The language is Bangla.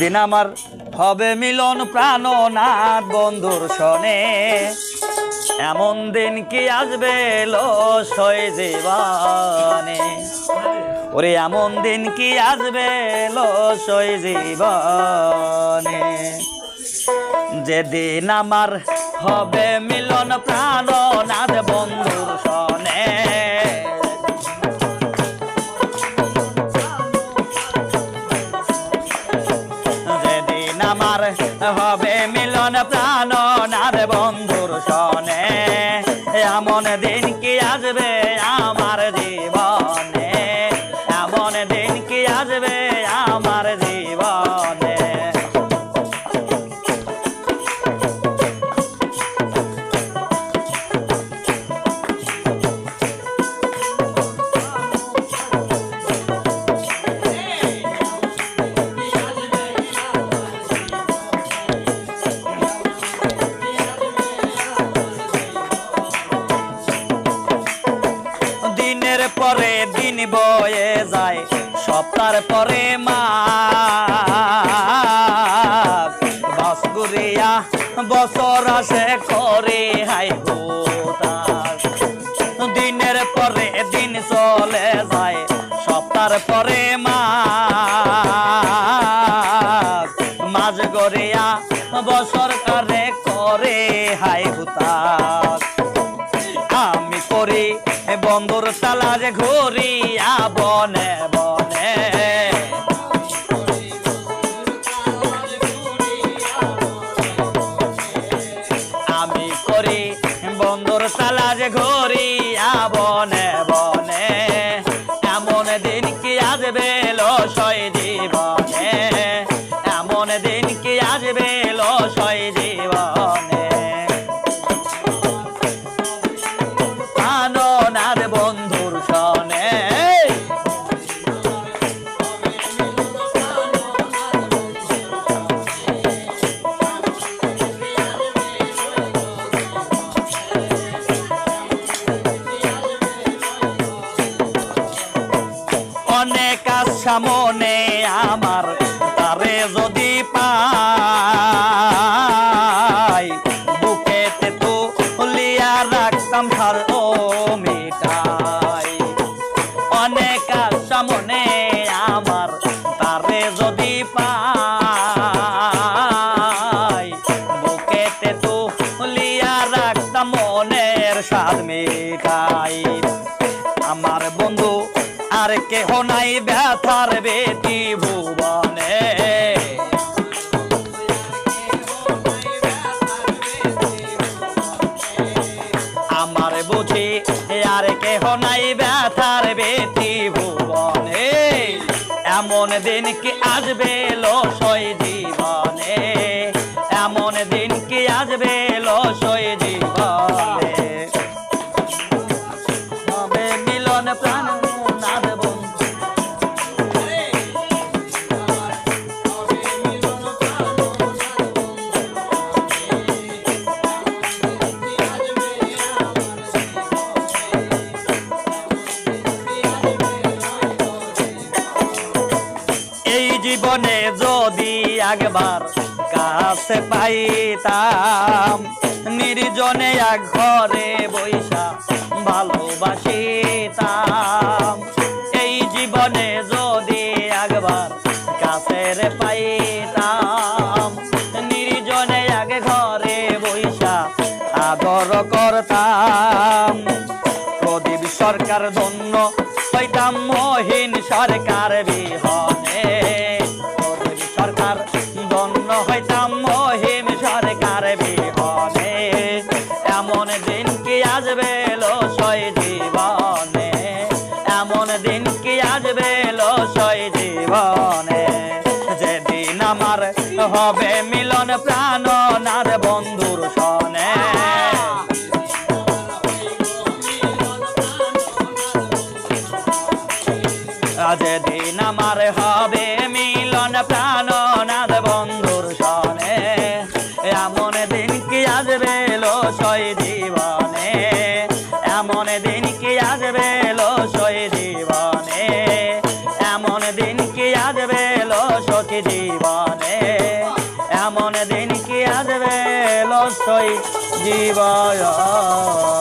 দিন আমার হবে মিলন প্রাণনাথ বন্ধুর সনে, এমন দিন কি আসবে লসই জীবনে, ওরে এমন দিন কি আসবে লসই জীবনে, যেদিন আমার হবে মিলন প্রাণনাথ বন্ধুর সনে, যেদিন আমার হবে মিলন প্রাণনাথ বন্ধুর সনে, এমন দিন কি আসবে আমার জীবনে, এমন দিন কি আসবে আমার জীবনে। দিনের পরে দিন বয়ে যায়, সপ্তাহের পরে মাস, বাস করিয়া বছর আসে করে হাই হুতাশ। দিনের পরে দিন চলে যায়, সপ্তাহের পরে মাস, মাঝ গড়িয়া বছর কারে করে হাই হুতাশ। আমি করি বন্ধুর তালার ঘুরিয়া বনে বনে, আমি করি বন্ধুর তালার ঘুরিয়া বনে বনে, এমন দিন কি আসবে লসই জীবনে, এমন দিন কি আসবে লসই জীবনে। প্রাণনাথ বন্ধুর সনে, অনেক সামনে আমার তারে যদি পাই, বুকেতে তো লিয়া রাখতাম সার ও মিটাই। অনেক সামনে আমার তারে যদি পাই, বুকেতে তো লিয়া রাখতাম মনের স্বাদ মিটাই। আমার বন্ধু আর কেহ নাই ব্যথার বেতি ভুবনে, আমার বুঝি আর কেহ নাই ব্যথার বেতি ভুবনে, এমন দিন কি আসবে লসই জীবনে, এমন দিন কি আসবে লসই জীবনে। হবে মিলন প্রাণনাথ বন্ধু, এই জীবনে যদি একবার কাছে পাইতাম, নির্জনে এক ঘরে বৈশা ভালোবাসিতাম। এই জীবনে যদি একবার কাছে পাইতাম, নির্জনে এক ঘরে বৈশা আদর করতাম। প্রদীপ সরকার ধন্য হইতাম মহিন সরকার বিহনে, প্রদীপ সরকার ধন্য হইতাম মহিম সরকার বিহনে, এমন দিন কি আসবে লসই জীবনে, এমন দিন কি আসবে লসই জীবনে, যেদিন আমার হবে মিলন প্রাণনাথ বন্ধুর সনে, যেদিন আমার হবে মিলন প্রাণনাথ বন্ধুর সনে, এমন দিন কি আসবে লসই জীবনে, এমন দিন কি আসবে লসই জীবনে, এমন দিন কি আসবে লসই জীবনে। রে এমন দিন কি আসবে লসই জীবন